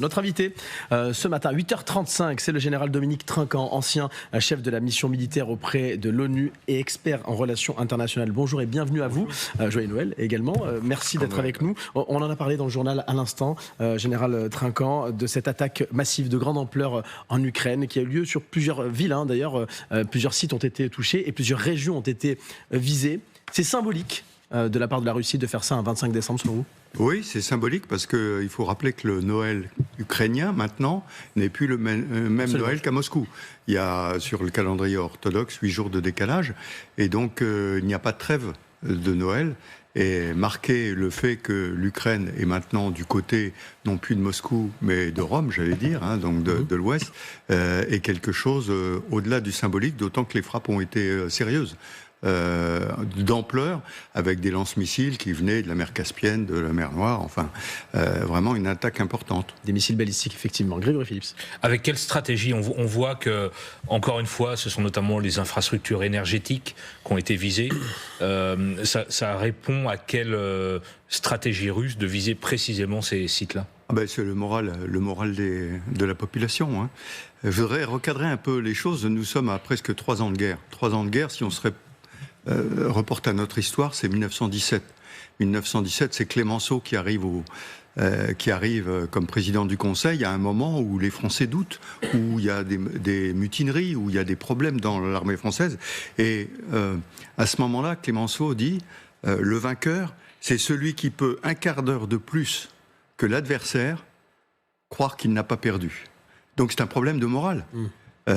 Notre invité ce matin, 8h35, c'est le général Dominique Trinquant, ancien chef de la mission militaire auprès de l'ONU et expert en relations internationales. Bonjour et bienvenue à vous. Joyeux Noël également. Merci d'être avec nous. On en a parlé dans le journal à l'instant, général Trinquant, de cette attaque massive de grande ampleur en Ukraine qui a eu lieu sur plusieurs villes. D'ailleurs, plusieurs sites ont été touchés et plusieurs régions ont été visées. C'est symbolique de la part de la Russie de faire ça un 25 décembre selon vous ? Oui, c'est symbolique parce qu'il faut rappeler que le Noël ukrainien, maintenant, n'est plus le même Noël qu'à Moscou. Il y a, sur le calendrier orthodoxe, 8 jours de décalage. Et donc, il n'y a pas de trêve de Noël. Et marquer le fait que l'Ukraine est maintenant du côté, non plus de Moscou, mais de Rome, j'allais dire, donc de l'Ouest, est quelque chose au-delà du symbolique, d'autant que les frappes ont été sérieuses. D'ampleur, avec des lance-missiles qui venaient de la mer Caspienne, de la mer Noire, enfin, vraiment une attaque importante. Des missiles balistiques, effectivement. Grégory Phillips. Avec quelle stratégie ? On voit que, encore une fois, ce sont notamment les infrastructures énergétiques qui ont été visées. Ça répond à quelle stratégie russe de viser précisément ces sites-là ? C'est le moral de la population. Je voudrais recadrer un peu les choses. Nous sommes à presque 3 ans de guerre. 3 ans de guerre, si on se reporte à notre histoire, c'est 1917. 1917, c'est Clémenceau qui arrive comme président du Conseil à un moment où les Français doutent, où il y a des mutineries, où il y a des problèmes dans l'armée française. Et à ce moment-là, Clémenceau dit le vainqueur, c'est celui qui peut un quart d'heure de plus que l'adversaire croire qu'il n'a pas perdu. Donc c'est un problème de morale.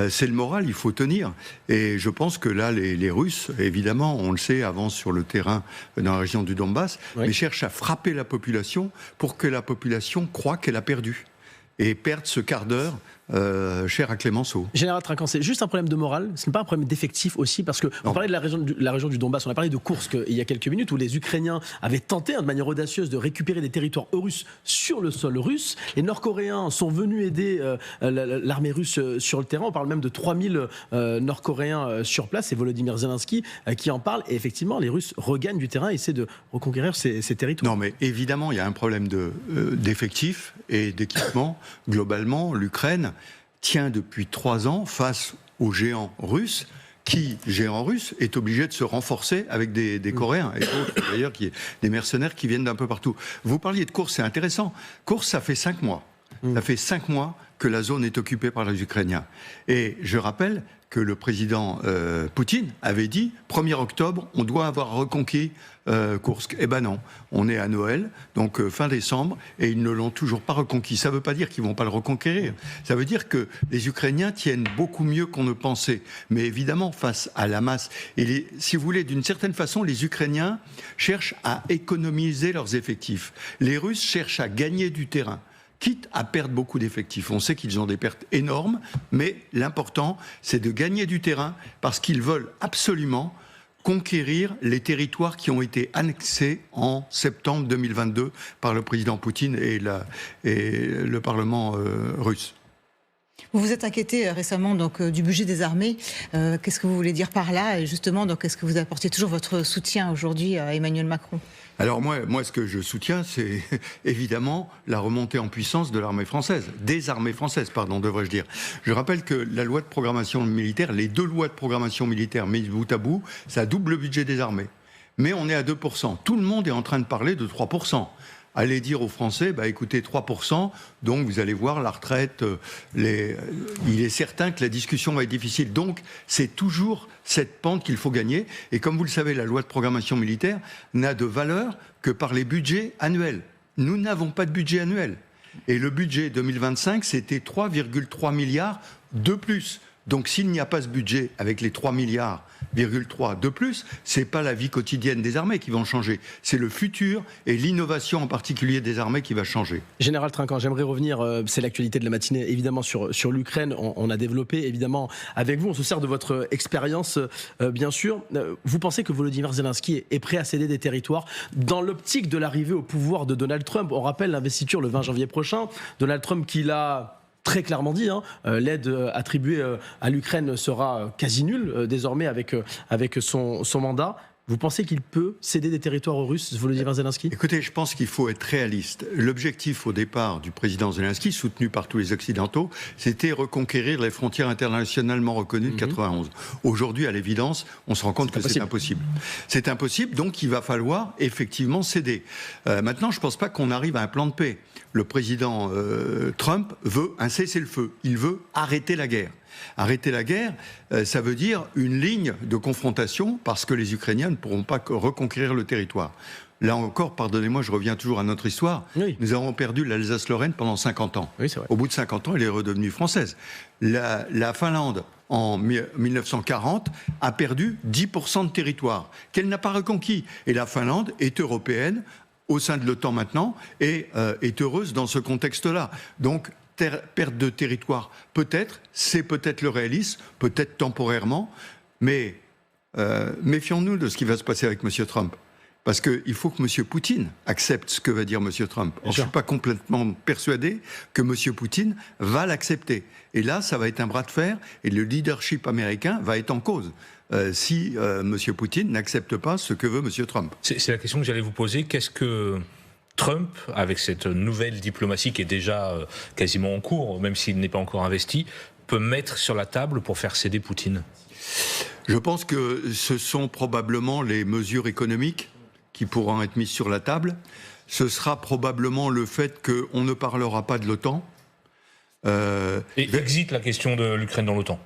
C'est le moral, il faut tenir. Et je pense que là, les Russes, évidemment, on le sait, avancent sur le terrain dans la région du Donbass, mais cherchent à frapper la population pour que la population croie qu'elle a perdu. Et perdre ce quart d'heure cher à Clémenceau. Général Trinquant, c'est juste un problème de morale, ce n'est pas un problème d'effectif aussi, parce que on parlait de la région du Donbass, on a parlé de Koursk il y a quelques minutes, où les Ukrainiens avaient tenté de manière audacieuse de récupérer des territoires russes sur le sol russe. Les Nord-Coréens sont venus aider l'armée russe sur le terrain. On parle même de 3000 Nord-Coréens sur place. C'est Volodymyr Zelensky qui en parle. Et effectivement, les Russes regagnent du terrain et essaient de reconquérir ces territoires. Non, mais évidemment, il y a un problème d'effectifs et d'équipement. Globalement, l'Ukraine tient depuis 3 ans face aux géants russes, géant russe, est obligé de se renforcer avec des Coréens, et d'autres d'ailleurs, des mercenaires qui viennent d'un peu partout. Vous parliez de Koursk, c'est intéressant. Koursk, ça fait 5 mois. Ça fait 5 mois que la zone est occupée par les Ukrainiens. Et je rappelle que le président Poutine avait dit 1er octobre, on doit avoir reconquis Koursk. Eh ben non, on est à Noël, donc fin décembre, et ils ne l'ont toujours pas reconquis. Ça ne veut pas dire qu'ils ne vont pas le reconquérir. Ça veut dire que les Ukrainiens tiennent beaucoup mieux qu'on ne pensait. Mais évidemment, face à la masse, et si vous voulez, d'une certaine façon, les Ukrainiens cherchent à économiser leurs effectifs. Les Russes cherchent à gagner du terrain, quitte à perdre beaucoup d'effectifs. On sait qu'ils ont des pertes énormes, mais l'important, c'est de gagner du terrain parce qu'ils veulent absolument conquérir les territoires qui ont été annexés en septembre 2022 par le président Poutine et le Parlement russe. Vous vous êtes inquiété récemment du budget des armées. Qu'est-ce que vous voulez dire par là ? Et justement, est-ce que vous apportez toujours votre soutien aujourd'hui à Emmanuel Macron ? Alors moi, ce que je soutiens, c'est évidemment la remontée en puissance de l'armée française, des armées françaises, devrais-je dire. Je rappelle que la loi de programmation militaire, les 2 lois de programmation militaire mises bout à bout, ça double le budget des armées. Mais on est à 2%. Tout le monde est en train de parler de 3%. Allez dire aux Français, écoutez, 3%, donc vous allez voir la retraite, il est certain que la discussion va être difficile. Donc, c'est toujours cette pente qu'il faut gagner. Et comme vous le savez, la loi de programmation militaire n'a de valeur que par les budgets annuels. Nous n'avons pas de budget annuel. Et le budget 2025, c'était 3,3 milliards de plus. Donc s'il n'y a pas ce budget avec les 3,3 milliards de plus, c'est pas la vie quotidienne des armées qui vont changer, c'est le futur et l'innovation en particulier des armées qui va changer. Général Trinquant, j'aimerais revenir, c'est l'actualité de la matinée, évidemment sur l'Ukraine, on a développé évidemment avec vous, on se sert de votre expérience bien sûr. Vous pensez que Volodymyr Zelensky est prêt à céder des territoires dans l'optique de l'arrivée au pouvoir de Donald Trump ? On rappelle l'investiture le 20 janvier prochain, Donald Trump qui l'a très clairement dit, l'aide attribuée à l'Ukraine sera quasi nulle désormais avec son mandat. Vous pensez qu'il peut céder des territoires aux Russes, Volodymyr Zelensky? Écoutez, je pense qu'il faut être réaliste. L'objectif au départ du président Zelensky, soutenu par tous les Occidentaux, c'était reconquérir les frontières internationalement reconnues de 91. Aujourd'hui, à l'évidence, on se rend compte que c'est impossible. C'est impossible, donc il va falloir effectivement céder. Maintenant, je ne pense pas qu'on arrive à un plan de paix. Le président Trump veut un cessez-le-feu. Il veut arrêter la guerre. Arrêter la guerre, ça veut dire une ligne de confrontation parce que les Ukrainiens ne pourront pas reconquérir le territoire. Là encore, pardonnez-moi, je reviens toujours à notre histoire. Oui. Nous avons perdu l'Alsace-Lorraine pendant 50 ans. Oui, c'est vrai. Au bout de 50 ans, elle est redevenue française. La Finlande, en 1940, a perdu 10% de territoire qu'elle n'a pas reconquis. Et la Finlande est européenne, au sein de l'OTAN maintenant, et est heureuse dans ce contexte-là. Donc, perte de territoire, peut-être, c'est peut-être le réalisme, peut-être temporairement, mais méfions-nous de ce qui va se passer avec M. Trump. Parce qu'il faut que M. Poutine accepte ce que va dire M. Trump. Je ne suis pas complètement persuadé que M. Poutine va l'accepter. Et là, ça va être un bras de fer, et le leadership américain va être en cause. Si M. Poutine n'accepte pas ce que veut M. Trump. C'est la question que j'allais vous poser. Qu'est-ce que Trump, avec cette nouvelle diplomatie qui est déjà quasiment en cours, même s'il n'est pas encore investi, peut mettre sur la table pour faire céder Poutine? Je pense que ce sont probablement les mesures économiques qui pourront être mises sur la table. Ce sera probablement le fait qu'on ne parlera pas de l'OTAN. Et exit la question de l'Ukraine dans l'OTAN.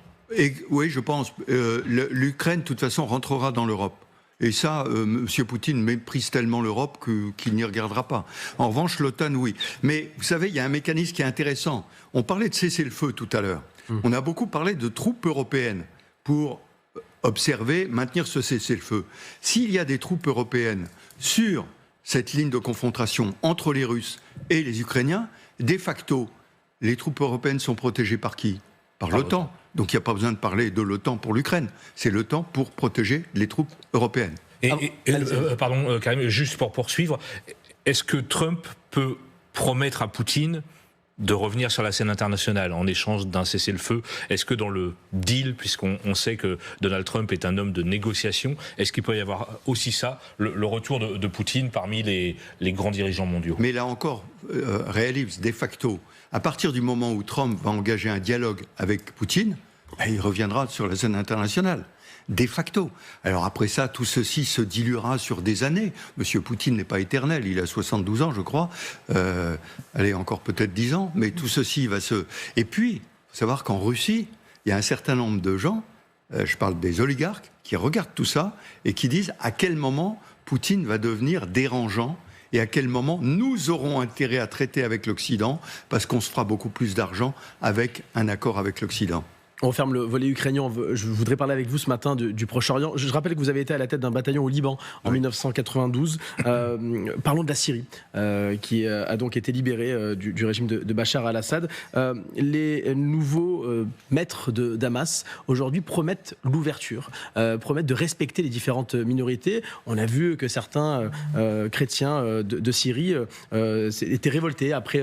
Oui, je pense. L'Ukraine, de toute façon, rentrera dans l'Europe. Et ça, M. Poutine méprise tellement l'Europe qu'il n'y regardera pas. En revanche, l'OTAN, oui. Mais vous savez, il y a un mécanisme qui est intéressant. On parlait de cessez-le-feu tout à l'heure. On a beaucoup parlé de troupes européennes pour observer, maintenir ce cessez-le-feu. S'il y a des troupes européennes sur cette ligne de confrontation entre les Russes et les Ukrainiens, de facto, les troupes européennes sont protégées par qui? Par l'OTAN. Donc il n'y a pas besoin de parler de l'OTAN pour l'Ukraine. C'est l'OTAN pour protéger les troupes européennes. Pardon, Karim, juste pour poursuivre, est-ce que Trump peut promettre à Poutine de revenir sur la scène internationale en échange d'un cessez-le-feu? Est-ce que dans le deal, puisqu'on sait que Donald Trump est un homme de négociation, est-ce qu'il peut y avoir aussi ça, le retour de Poutine parmi les grands dirigeants mondiaux? Mais là encore, réalise, de facto, à partir du moment où Trump va engager un dialogue avec Poutine, il reviendra sur la scène internationale. De facto. Alors après ça, tout ceci se diluera sur des années. Monsieur Poutine n'est pas éternel, il a 72 ans, je crois. Allez, encore peut-être 10 ans, mais tout ceci va se... Et puis, il faut savoir qu'en Russie, il y a un certain nombre de gens, je parle des oligarques, qui regardent tout ça et qui disent à quel moment Poutine va devenir dérangeant et à quel moment nous aurons intérêt à traiter avec l'Occident, parce qu'on se fera beaucoup plus d'argent avec un accord avec l'Occident. On ferme le volet ukrainien. Je voudrais parler avec vous ce matin du Proche-Orient. Je rappelle que vous avez été à la tête d'un bataillon au Liban en 1992. Parlons de la Syrie, qui a donc été libérée du régime de Bachar al-Assad. Les nouveaux maîtres de Damas, aujourd'hui, promettent l'ouverture, promettent de respecter les différentes minorités. On a vu que certains chrétiens de Syrie étaient révoltés après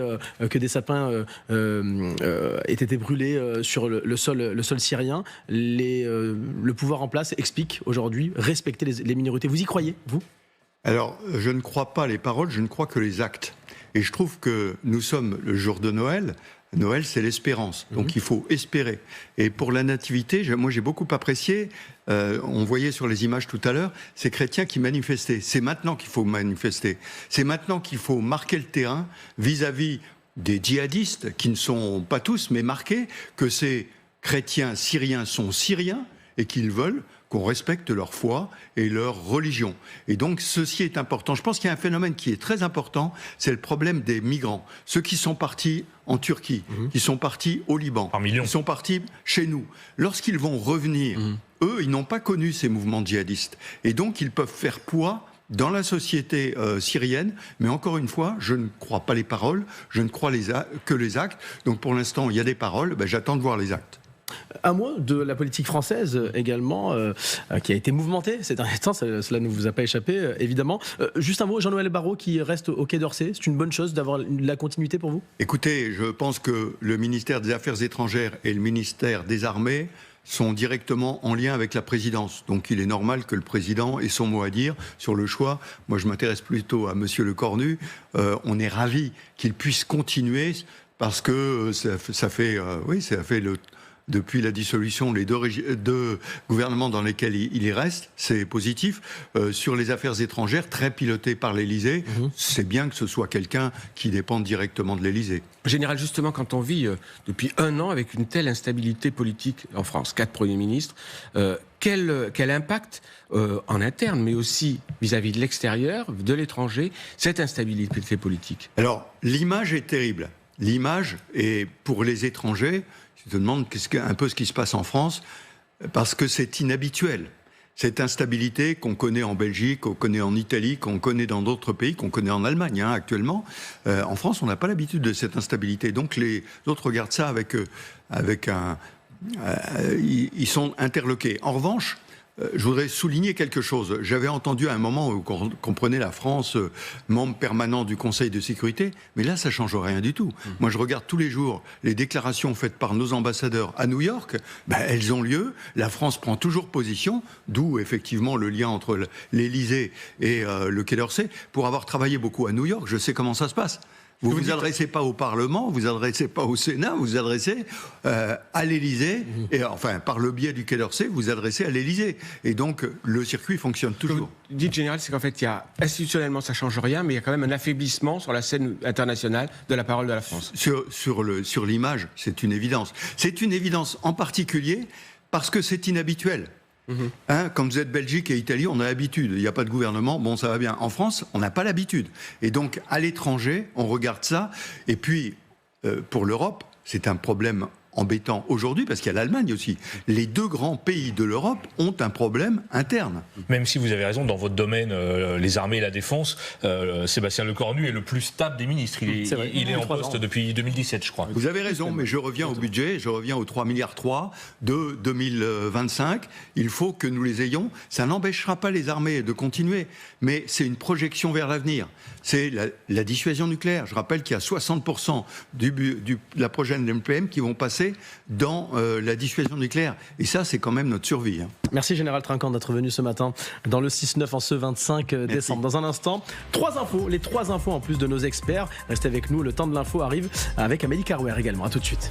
que des sapins aient été brûlés sur le sol syrien. Le pouvoir en place explique aujourd'hui respecter les minorités. Vous y croyez, vous? Alors, je ne crois pas les paroles, je ne crois que les actes. Et je trouve que nous sommes le jour de Noël. Noël, c'est l'espérance. Donc il faut espérer. Et pour la nativité, moi j'ai beaucoup apprécié, on voyait sur les images tout à l'heure, ces chrétiens qui manifestaient. C'est maintenant qu'il faut manifester. C'est maintenant qu'il faut marquer le terrain vis-à-vis des djihadistes, qui ne sont pas tous, mais marqués, que ces chrétiens syriens sont syriens et qu'ils veulent qu'on respecte leur foi et leur religion. Et donc, ceci est important. Je pense qu'il y a un phénomène qui est très important, c'est le problème des migrants. Ceux qui sont partis en Turquie, qui sont partis au Liban, qui sont partis chez nous. Lorsqu'ils vont revenir, eux, ils n'ont pas connu ces mouvements djihadistes. Et donc, ils peuvent faire poids dans la société syrienne, mais encore une fois, je ne crois pas les paroles, je ne crois que les actes. Donc pour l'instant, il y a des paroles, j'attends de voir les actes. Un mot de la politique française également, qui a été mouvementée ces derniers temps, cela ne vous a pas échappé, évidemment. Juste un mot, Jean-Noël Barrot qui reste au Quai d'Orsay, c'est une bonne chose d'avoir la continuité pour vous? Écoutez, je pense que le ministère des Affaires étrangères et le ministère des Armées sont directement en lien avec la présidence. Donc il est normal que le président ait son mot à dire sur le choix. Moi, je m'intéresse plutôt à monsieur Lecornu. On est ravis qu'il puisse continuer parce que ça fait depuis la dissolution, les deux gouvernements dans lesquels il y reste, c'est positif. Sur les affaires étrangères, très piloté par l'Élysée, c'est bien que ce soit quelqu'un qui dépende directement de l'Élysée. Général, justement, quand on vit depuis 1 an avec une telle instabilité politique en France, 4 premiers ministres, quel impact en interne, mais aussi vis-à-vis de l'extérieur, de l'étranger, cette instabilité politique? Alors, l'image est terrible. L'image est, pour les étrangers, je te demande un peu ce qui se passe en France, parce que c'est inhabituel. Cette instabilité qu'on connaît en Belgique, qu'on connaît en Italie, qu'on connaît dans d'autres pays, qu'on connaît en Allemagne actuellement, en France, on n'a pas l'habitude de cette instabilité. Donc les autres regardent ça ils sont interloqués. En revanche, je voudrais souligner quelque chose. J'avais entendu à un moment où qu'on prenait la France membre permanent du Conseil de sécurité, mais là, ça ne change rien du tout. Moi, je regarde tous les jours les déclarations faites par nos ambassadeurs à New York. Elles ont lieu. La France prend toujours position, d'où effectivement le lien entre l'Élysée et le Quai d'Orsay. Pour avoir travaillé beaucoup à New York, je sais comment ça se passe. Vous ne vous adressez pas au Parlement, vous ne vous adressez pas au Sénat, vous vous adressez à l'Élysée, et enfin, par le biais du Quai d'Orsay, vous vous adressez à l'Élysée. Et donc, le circuit fonctionne toujours. Ce que vous dites, Général, c'est qu'en fait, institutionnellement, ça ne change rien, mais il y a quand même un affaiblissement sur la scène internationale de la parole de la France. Sur l'image, c'est une évidence. C'est une évidence en particulier parce que c'est inhabituel. Comme vous êtes Belgique et Italie, on a l'habitude. Il n'y a pas de gouvernement, bon, ça va bien. En France, on n'a pas l'habitude. Et donc, à l'étranger, on regarde ça. Et puis, pour l'Europe, c'est un problème embêtant aujourd'hui, parce qu'il y a l'Allemagne aussi. Les 2 grands pays de l'Europe ont un problème interne. Même si vous avez raison, dans votre domaine, les armées et la défense, Sébastien Lecornu est le plus stable des ministres. Il est en poste depuis 2017, je crois. Vous avez raison, mais je reviens au budget, je reviens aux 3,3 milliards de 2025. Il faut que nous les ayons. Ça n'empêchera pas les armées de continuer, mais c'est une projection vers l'avenir. C'est la dissuasion nucléaire. Je rappelle qu'il y a 60% de la prochaine MPM qui vont passer dans la dissuasion nucléaire. Et ça, c'est quand même notre survie. Merci Général Trinquant d'être venu ce matin dans le 6-9 en ce 25 décembre. Dans un instant, 3 infos, les 3 infos en plus de nos experts. Restez avec nous, le temps de l'info arrive avec Amélie Carouer également. À tout de suite.